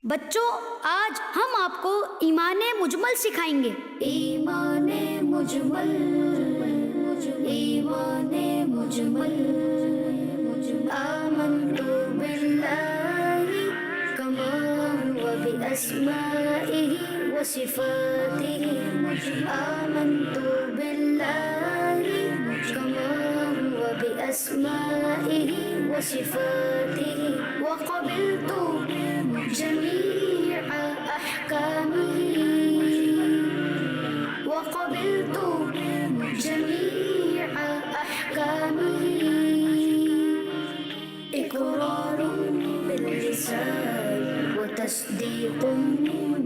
बच्चों, आज हम आपको ईमाने मुजमल सिखाएंगे। ईमाने मुजमल, ईमाने मुजमल। आमन्तु बिल्लाहि कमा हुवा बिअस्माइहि व सिफातिहि। आमन्तु बिल्लाहि कमा हुवा बिअस्माइहि व सिफातिहि व क़बिलतु जमीअ अहकामिहि व क़बिलतु जमीअ अहकामिहि। इक़रारुन बिल्लिसान व तस्दीक़ुन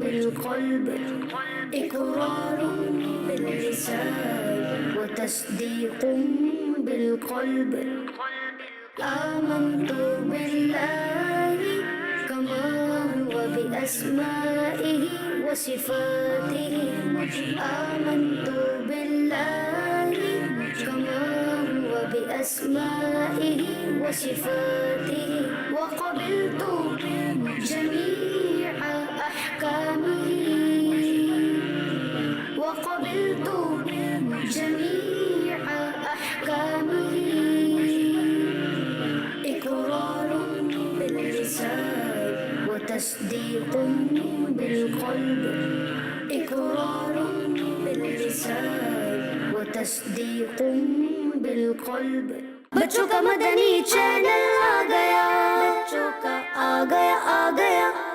बिल्क़ल्ब। इक़रारुन बिल्लिसान व तस्दीक़ुन बिल्क़ल्ब। आमन्तु बिल्लाहि कमा हुवा बिअस्माइहि व सिफातिहि। आमन्तु बिल्लाहि कमा हुवा बिअस्माइहि व सिफातिहि व क़बिलतु जमीअ अहकामिहि व क़बिलतु जमीअ अहकामिहि। इक़रारुन बिल्लिसान व तस्दीक़ुन बिल्क़ल्ब। इक़रारुन बिल्लिसान व तस्दीक़ुन बिल्क़ल्ब। बच्चों का मदनी चैनल आ गया, बच्चों का आ गया।